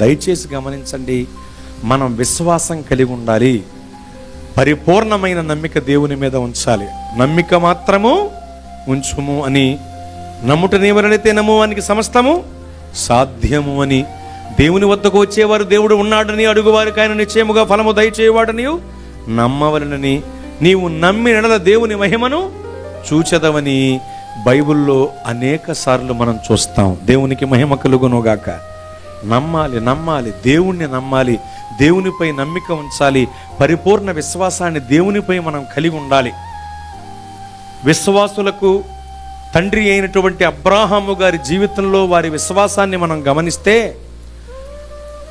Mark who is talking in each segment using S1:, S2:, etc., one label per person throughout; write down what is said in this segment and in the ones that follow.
S1: దయచేసి గమనించండి, మనం విశ్వాసం కలిగి ఉండాలి. పరిపూర్ణమైన నమ్మిక దేవుని మీద ఉంచాలి. నమ్మిక మాత్రము ఉంచుము అని, నమ్ముట నీవెవరైతే నమ్మువానికి సమస్తము సాధ్యము అని, దేవుని వద్దకు వచ్చేవారు దేవుడు ఉన్నాడని, అడుగువారికి ఆయన నిశ్చయముగా ఫలము దయచేయవాడని నమ్మవలనని, నీవు నమ్మి నడల దేవుని మహిమను చూచెదవని బైబిల్లో అనేక సార్లు మనం చూస్తాం. దేవునికి మహిమ కలుగునుగాక. నమ్మాలి, దేవుణ్ణి నమ్మాలి, దేవునిపై నమ్మిక ఉంచాలి. పరిపూర్ణ విశ్వాసాన్ని దేవునిపై మనం కలిగి ఉండాలి. విశ్వాసులకు తండ్రి అయినటువంటి అబ్రాహాము గారి జీవితంలో వారి విశ్వాసాన్ని మనం గమనిస్తే,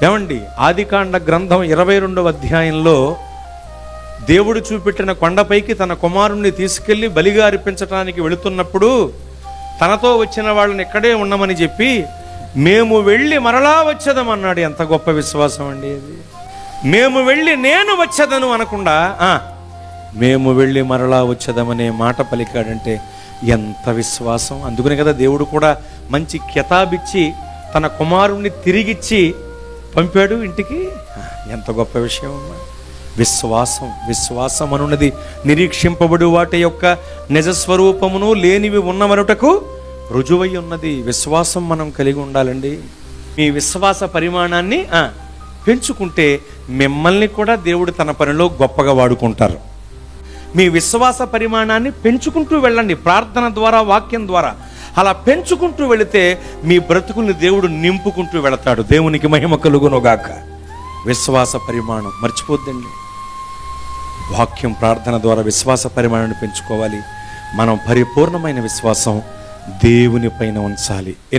S1: ఏమండి, ఆదికాండ గ్రంథం 22వ అధ్యాయంలో దేవుడు చూపెట్టిన కొండపైకి తన కుమారుణ్ణి తీసుకెళ్లి బలిగా అర్పించడానికి వెళుతున్నప్పుడు తనతో వచ్చిన వాళ్ళని ఇక్కడే ఉండమని చెప్పి, మేము వెళ్ళి మరలా వచ్చేదమన్నాడు. ఎంత గొప్ప విశ్వాసం అండి అది! మేము వెళ్ళి నేను వచ్చేదను అనకుండా మేము వెళ్ళి మరలా వచ్చేదమనే మాట పలికాడంటే ఎంత విశ్వాసం! అందుకనే కదా దేవుడు కూడా మంచి కితాబిచ్చి తన కుమారుణ్ణి తిరిగిచ్చి పంపాడు ఇంటికి. ఎంత గొప్ప విషయం అమ్మా! విశ్వాసం అనున్నది నిరీక్షింపబడు వాటి యొక్క నిజస్వరూపమును లేనివి ఉన్నవనుటకు రుజువై ఉన్నది. విశ్వాసం మనం కలిగి ఉండాలండి. మీ విశ్వాస పరిమాణాన్ని పెంచుకుంటే మిమ్మల్ని కూడా దేవుడు తన పనిలో గొప్పగా వాడుకుంటారు. మీ విశ్వాస పరిమాణాన్ని పెంచుకుంటూ వెళ్ళండి. ప్రార్థన ద్వారా, వాక్యం ద్వారా అలా పెంచుకుంటూ వెళితే మీ బ్రతుకుల్ని దేవుడు నింపుకుంటూ వెళతాడు. దేవునికి మహిమ కలుగునుగాక. విశ్వాస పరిమాణం మర్చిపోద్దండి. వాక్యం, ప్రార్థన ద్వారా విశ్వాస పరిమాణాన్ని పెంచుకోవాలి. మనం పరిపూర్ణమైన విశ్వాసం దేవుని పైన ఉంచాలి.